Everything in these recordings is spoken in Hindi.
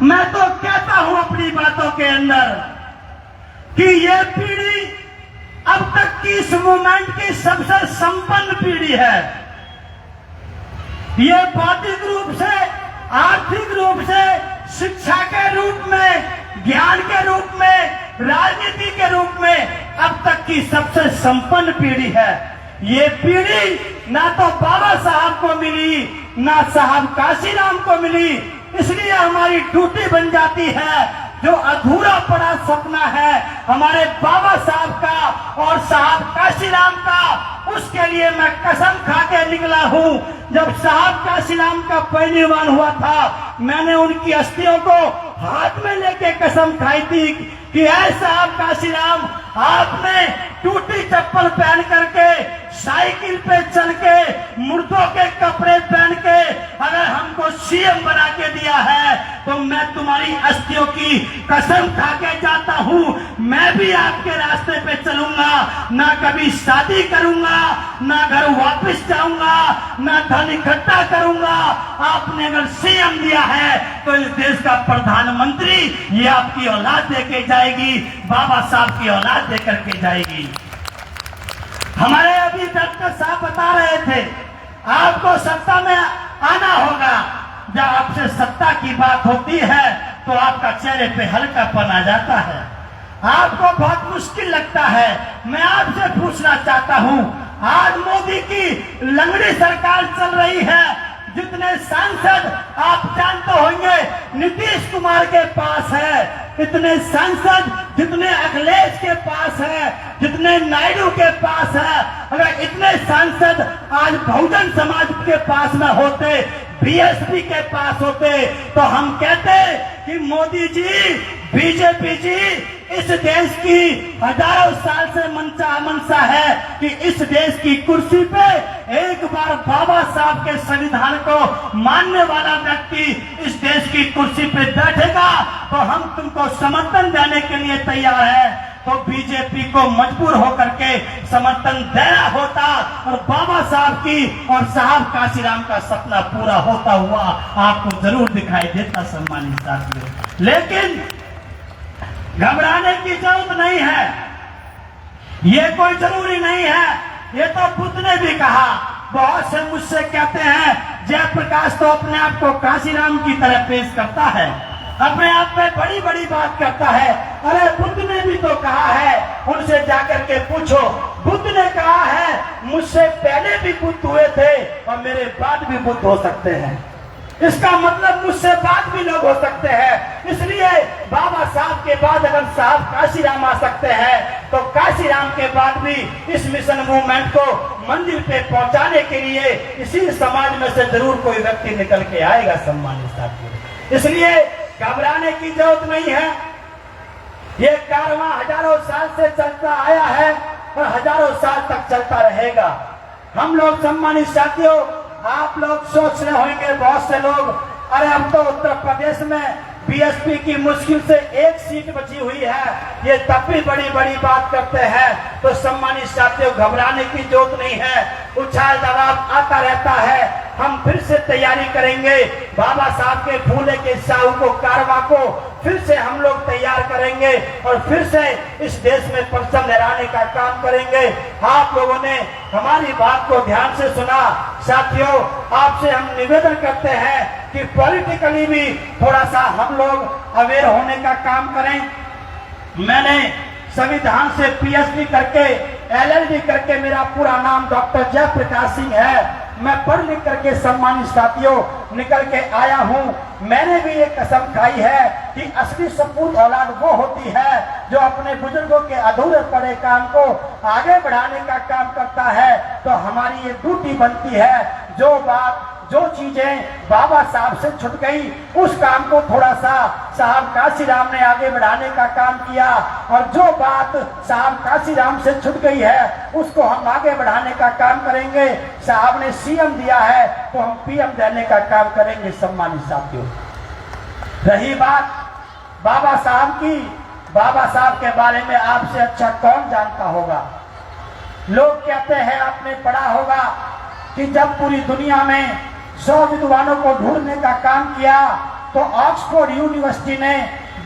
मैं तो कहता हूं अपनी बातों के अंदर कि ये पीढ़ी अब तक की इस मूवमेंट की सबसे संपन्न पीढ़ी है। ये बौद्धिक रूप से, आर्थिक रूप से, शिक्षा के रूप में, ज्ञान के रूप में, राजनीति के रूप में अब तक की सबसे संपन्न पीढ़ी है। ये पीढ़ी ना तो बाबा साहब को मिली, ना साहब काशीराम को मिली, इसलिए हमारी ड्यूटी बन जाती है। जो अधूरा पड़ा सपना है हमारे बाबा साहब का और साहब काशीराम का, उसके लिए मैं कसम खा के निकला हूं। जब साहब काशीराम का परिनिर्वाण हुआ था, मैंने उनकी अस्थियों को हाथ में लेके कसम खाई थी कि ऐ साहब काशीराम, आपने टूटी चप्पल पहन करके, साइकिल पे चल के, मुर्दों के कपड़े पहन के अगर हमको सीएम बना के दिया है तो मैं तुम्हारी अस्थियों की कसम खा के जाता हूं, मैं भी आपके रास्ते पे चलूंगा। ना कभी शादी करूंगा, ना घर वापस जाऊंगा, ना धन इकट्ठा करूंगा। आपने अगर सीएम दिया है तो इस देश का प्रधानमंत्री ये आपकी औलाद देके जाएगी, बाबा साहब की औलाद देकर के जाएगी। हमारे अभी डॉक्टर साहब बता रहे थे, आपको सत्ता में आना होगा। जब आपसे सत्ता की बात होती है तो आपका चेहरे पे हल्कापन आ जाता है, आपको बहुत मुश्किल लगता है। मैं आपसे पूछना चाहता हूं, आज मोदी की लंगड़ी सरकार चल रही है, जितने सांसद आप जानते होंगे नीतीश कुमार के पास है, इतने सांसद जितने अखिलेश के पास है, जितने नायडू के पास है, अगर इतने सांसद आज बहुजन समाज के पास में होते, बीएसपी के पास होते, तो हम कहते कि मोदी जी, बीजेपी जी, इस देश की हजारों साल से मनसा है कि इस देश की कुर्सी पे एक बार बाबा साहब के संविधान को मानने वाला व्यक्ति इस देश की कुर्सी पे बैठेगा तो हम तुमको समर्थन देने के लिए तैयार है। तो बीजेपी को मजबूर होकर के समर्थन देना होता और बाबा साहब की और साहब काशीराम का सपना पूरा होता हुआ आपको जरूर दिखाई देता सम्मानित साथियों। लेकिन घबराने की जरूरत नहीं है, ये कोई जरूरी नहीं है। ये तो बुद्ध ने भी कहा। बहुत से मुझसे कहते हैं जयप्रकाश तो अपने आप को काशीराम की तरह पेश करता है, अपने आप में बड़ी बड़ी बात करता है। अरे बुद्ध ने भी तो कहा है, उनसे जाकर के पूछो। बुद्ध ने कहा है मुझसे पहले भी बुद्ध हुए थे और मेरे बाद भी बुद्ध हो सकते हैं। इसका मतलब मुझसे बाद भी लोग हो सकते हैं। इसलिए बाबा साहब के बाद अगर साहब काशीराम आ सकते हैं तो काशीराम के बाद भी इस मिशन मूवमेंट को मंजिल पे पहुंचाने के लिए इसी समाज में से जरूर कोई व्यक्ति निकल के आएगा सम्मानित साथियों। इसलिए घबराने की जरूरत नहीं है। ये कारवां हजारों साल से चलता आया है और हजारों साल तक चलता रहेगा। हम लोग सम्मानित साथियों, आप लोग सोच रहे होंगे बहुत से लोग, अरे अब तो उत्तर प्रदेश में बीएसपी की मुश्किल से एक सीट बची हुई है, ये तब भी बड़ी बड़ी बात करते हैं। तो सम्मानित साथियों, घबराने की जरूरत नहीं है। उछाल जवाब आता रहता है। हम फिर से तैयारी करेंगे, बाबा साहब के फूले के साहू को, कारवां को फिर से हम लोग तैयार करेंगे और फिर से इस देश में परचम लहराने का काम करेंगे। आप लोगों ने हमारी बात को ध्यान से सुना। साथियों, आपसे हम निवेदन करते हैं कि पॉलिटिकली भी थोड़ा सा हम लोग अवेयर होने का काम करें। मैंने संविधान से पीएचडी करके, एलएलडी करके, मेरा पूरा नाम डॉक्टर जयप्रकाश सिंह है। मैं पढ़ लिख करके सम्मानित साथियों निकल के आया हूं। मैंने भी ये कसम खाई है कि असली सपूत औलाद वो होती है जो अपने बुजुर्गों के अधूरे पड़े काम को आगे बढ़ाने का काम करता है। तो हमारी ये ड्यूटी बनती है, जो बात, जो चीजें बाबा साहब से छूट गई उस काम को थोड़ा सा साहब काशीराम ने आगे बढ़ाने का काम किया, और जो बात साहब काशीराम से छूट गई है उसको हम आगे बढ़ाने का काम करेंगे। साहब ने सीएम दिया है तो हम पीएम देने का काम करेंगे सम्मानित साथियों। रही बात बाबा साहब की, बाबा साहब के बारे में आपसे अच्छा कौन जानता होगा। लोग कहते हैं, आपने पढ़ा होगा कि जब पूरी दुनिया में 100 विद्वानों को ढूंढने का काम किया तो ऑक्सफोर्ड यूनिवर्सिटी ने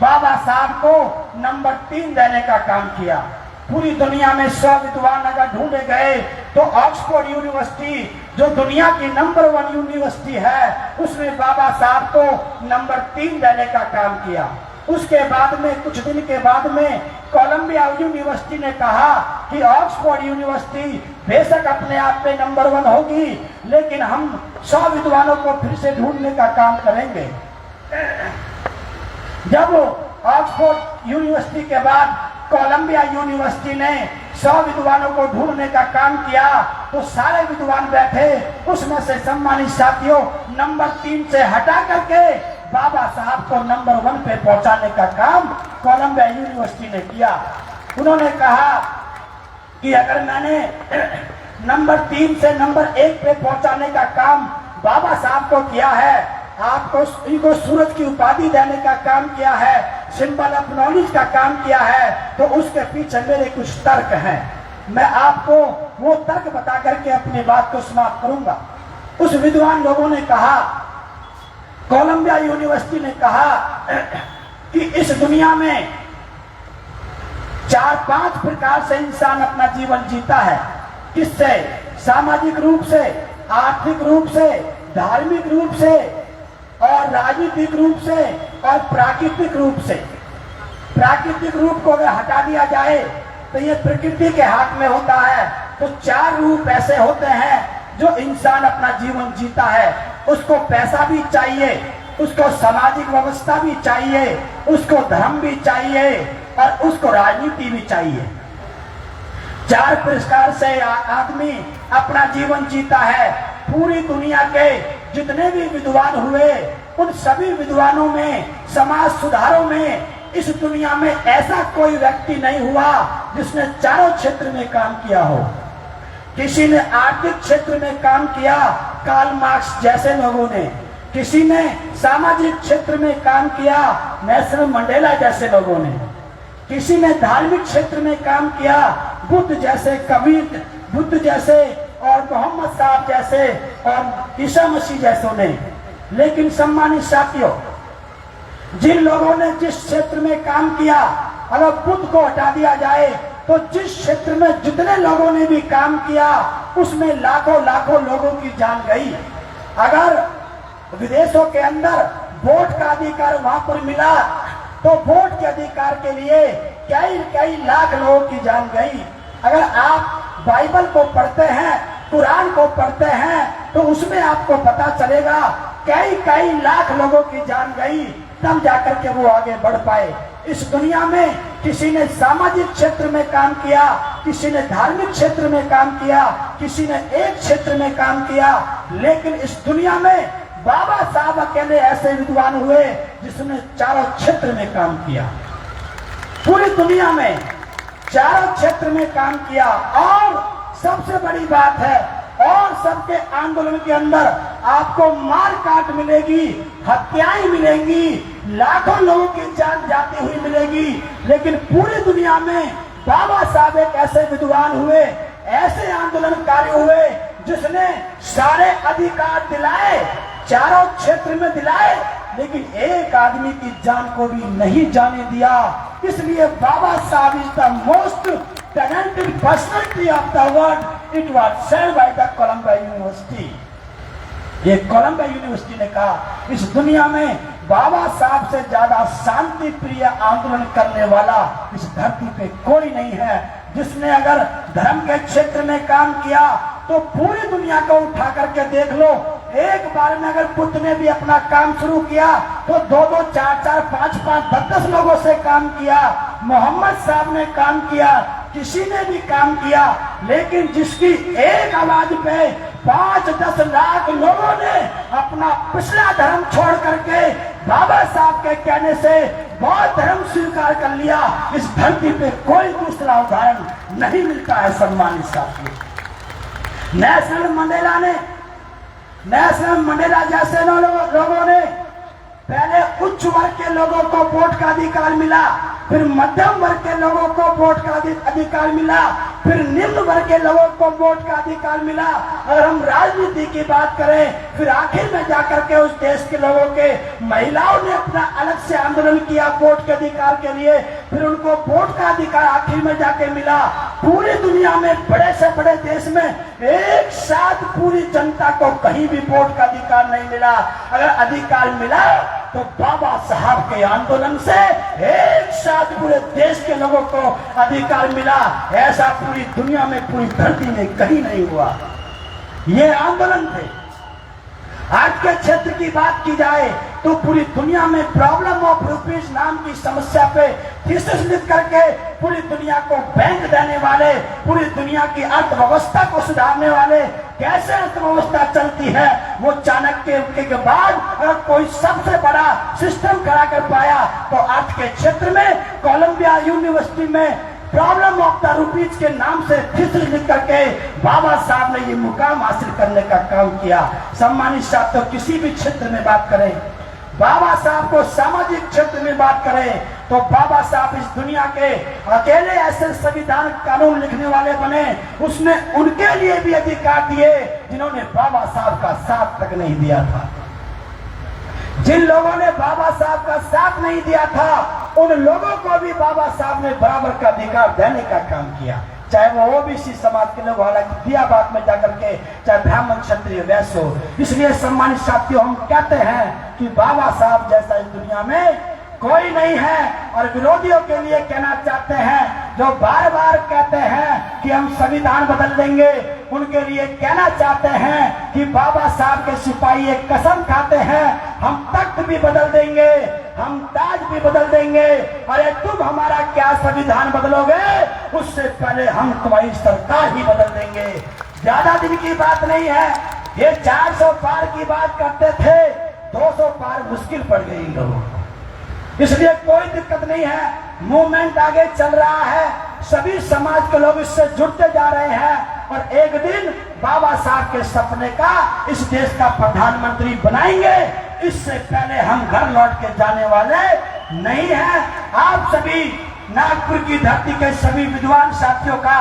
बाबा साहब को नंबर 3 देने का काम किया। पूरी दुनिया में 100 विद्वान अगर ढूंढे गए तो ऑक्सफोर्ड यूनिवर्सिटी जो दुनिया की नंबर 1 यूनिवर्सिटी है, उसने बाबा साहब को नंबर 3 देने का काम किया। उसके बाद में कुछ दिन के बाद में कोलंबिया यूनिवर्सिटी ने कहा कि ऑक्सफोर्ड यूनिवर्सिटी बेशक अपने आप में नंबर 1 होगी, लेकिन हम 100 विद्वानों को फिर से ढूंढने का काम करेंगे। जब ऑक्सफोर्ड यूनिवर्सिटी के बाद कोलंबिया यूनिवर्सिटी ने 100 विद्वानों को ढूंढने का काम किया, तो सारे विद्वान बैठे, उसमें से सम्मानित साथियों नंबर 3 से हटा करके बाबा साहब को नंबर 1 पे पहुंचाने का काम कोलंबिया यूनिवर्सिटी ने किया। उन्होंने कहा कि अगर मैंने नंबर 3 से नंबर 1 पे पहुंचाने का काम बाबा साहब को किया है, आपको इनको सूरज की उपाधि देने का काम किया है, सिंबल ऑफ नॉलेज का काम किया है, तो उसके पीछे मेरे कुछ तर्क हैं। मैं आपको वो तर्क बता करके अपनी बात को समाप्त करूंगा। उस विद्वान लोगों ने कहा, कोलंबिया यूनिवर्सिटी ने कहा कि इस दुनिया में 4-5 प्रकार से इंसान अपना जीवन जीता है। किससे? सामाजिक रूप से, आर्थिक रूप से, धार्मिक रूप से और राजनीतिक रूप से और प्राकृतिक रूप से। प्राकृतिक रूप को अगर हटा दिया जाए तो ये प्रकृति के हाथ में होता है। तो 4 रूप ऐसे होते हैं जो इंसान अपना जीवन जीता है। उसको पैसा भी चाहिए, उसको सामाजिक व्यवस्था भी चाहिए, उसको धर्म भी चाहिए और उसको राजनीति भी चाहिए। 4 प्रकार से आदमी अपना जीवन जीता है। पूरी दुनिया के जितने भी विद्वान हुए, उन सभी विद्वानों में, समाज सुधारों में, इस दुनिया में ऐसा कोई व्यक्ति नहीं हुआ जिसने चारों क्षेत्र में काम किया हो। किसी ने आर्थिक क्षेत्र में काम किया, कार्ल मार्क्स जैसे लोगों ने, किसी ने सामाजिक क्षेत्र में काम किया, नेल्सन मंडेला जैसे लोगों ने, किसी ने धार्मिक क्षेत्र में काम किया, बुद्ध जैसे, कबीर बुद्ध जैसे और मोहम्मद साहब जैसे और ईसा मसीह जैसों ने। लेकिन सम्मानित साथियों, जिन लोगों ने जिस क्षेत्र में काम किया, अगर बुद्ध को हटा दिया जाए तो जिस क्षेत्र में जितने लोगों ने भी काम किया, उसमें लाखों लाखों लोगों की जान गई। अगर विदेशों के अंदर वोट का अधिकार वहां पर मिला, तो वोट के अधिकार के लिए कई कई लाख लोगों की जान गई। अगर आप बाइबल को पढ़ते हैं, कुरान को पढ़ते हैं, तो उसमें आपको पता चलेगा कई कई लाख लोगों की जान गई, तब जाकर के वो आगे बढ़ पाए। इस दुनिया में किसी ने सामाजिक क्षेत्र में काम किया, किसी ने धार्मिक क्षेत्र में काम किया, किसी ने एक क्षेत्र में काम किया, लेकिन इस दुनिया में बाबा साहब अकेले ऐसे विद्वान हुए जिसने चारों क्षेत्र में काम किया। पूरी दुनिया में चारों क्षेत्र में काम किया। और सबसे बड़ी बात है, और सबके आंदोलन के अंदर आपको मार काट मिलेगी, हत्याएं मिलेंगी, लाखों लोगों की जान जाती हुई मिलेगी, लेकिन पूरी दुनिया में बाबा साहब एक ऐसे विद्वान हुए, ऐसे आंदोलनकारी हुए जिसने सारे अधिकार दिलाए, चारों क्षेत्र में दिलाए, लेकिन एक आदमी की जान को भी नहीं जाने दिया। इसलिए बाबा साहब is the most talented personality of the world. It was said by the Columbia University. ये कोलंबिया यूनिवर्सिटी ने कहा, इस दुनिया में बाबा साहब से ज्यादा शांति प्रिय आंदोलन करने वाला इस धरती पे कोई नहीं है। जिसने अगर धर्म के क्षेत्र में काम किया तो पूरी दुनिया को उठा करके देख लो। एक बार में अगर बुद्ध ने भी अपना काम शुरू किया तो 2-2, 4-4, 5-5, 10-10 लोगों से काम किया। मोहम्मद साहब ने काम किया, किसी ने भी काम किया, लेकिन जिसकी एक आवाज पे 5-10 लाख लोगों ने अपना पिछला धर्म छोड़ करके बाबा साहब के कहने से बौद्ध धर्म स्वीकार कर लिया, इस धरती पे कोई दूसरा उदाहरण नहीं मिलता है। सम्मानित साथियों, नेल्सन मंडेला जैसे लोगों ने पहले उच्च वर्ग के लोगों को वोट का अधिकार मिला, फिर मध्यम वर्ग के लोगों को वोट का अधिकार मिला, फिर निम्न वर्ग के लोगों को वोट का अधिकार मिला। अगर हम राजनीति की बात करें, फिर आखिर में जाकर के उस देश के लोगों के महिलाओं ने अपना अलग से आंदोलन किया वोट के अधिकार के लिए, फिर उनको वोट का अधिकार आखिर में जाके मिला। पूरी दुनिया में बड़े से बड़े देश में एक साथ पूरी जनता को कहीं भी वोट का अधिकार नहीं मिला। अगर अधिकार मिला तो बाबा साहब के आंदोलन से एक साथ पूरे देश के लोगों को अधिकार मिला। ऐसा पूरी दुनिया में, पूरी धरती में कहीं नहीं हुआ। ये आंदोलन थे। आज के क्षेत्र की बात की जाए तो पूरी दुनिया में प्रॉब्लम ऑफ रुपीज नाम की समस्या पे थीसिस लिख करके पूरी दुनिया को बैंक देने वाले, पूरी दुनिया की अर्थव्यवस्था को सुधारने वाले, कैसे अर्थव्यवस्था चलती है वो चाणक्य के बाद अगर कोई सबसे बड़ा सिस्टम खड़ा कर पाया तो अर्थ के क्षेत्र में कोलंबिया यूनिवर्सिटी में प्रॉब्लम ऑफ द रुपीज के नाम से थीसिस लिख करके बाबा साहब ने ये मुकाम हासिल करने का काम किया। सम्मानित साथियों, किसी भी क्षेत्र में बात करें, बाबा साहब को सामाजिक क्षेत्र में बात करें तो बाबा साहब इस दुनिया के अकेले ऐसे संविधान कानून लिखने वाले बने, उसने उनके लिए भी अधिकार दिए जिन्होंने बाबा साहब का साथ तक नहीं दिया था। जिन लोगों ने बाबा साहब का साथ नहीं दिया था उन लोगों को भी बाबा साहब ने बराबर का अधिकार देने का काम किया, चाहे वो ओबीसी समाज के लोग, हालांकि दियाबाद में जाकर के, चाहे ब्राह्मण क्षत्रिय वैश्य हो। इसलिए सम्मानित साथियों, हम कहते हैं कि बाबा साहब जैसा इस दुनिया में कोई नहीं है। और विरोधियों के लिए कहना चाहते हैं जो बार बार कहते हैं कि हम संविधान बदल देंगे, उनके लिए कहना चाहते हैं कि बाबा साहब के सिपाही एक कसम खाते हैं, हम तख्त भी बदल देंगे, हम ताज भी बदल देंगे। अरे तुम हमारा क्या संविधान बदलोगे, उससे पहले हम तुम्हारी सरकार ही बदल देंगे। ज्यादा दिन की बात नहीं है। ये 400 पार की बात करते थे, 200 पार मुश्किल पड़ गई इन लोगों को। इसलिए कोई दिक्कत नहीं है, मूवमेंट आगे चल रहा है, सभी समाज के लोग इससे जुड़ते जा रहे हैं और एक दिन बाबा साहब के सपने का इस देश का प्रधानमंत्री बनाएंगे। इससे पहले हम घर लौट के जाने वाले नहीं हैं। आप सभी नागपुर की धरती के सभी विद्वान साथियों का,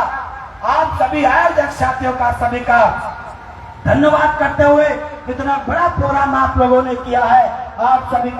आप सभी आयोजक साथियों का, सभी का धन्यवाद करते हुए इतना बड़ा प्रोग्राम आप लोगों ने किया है। आप सभी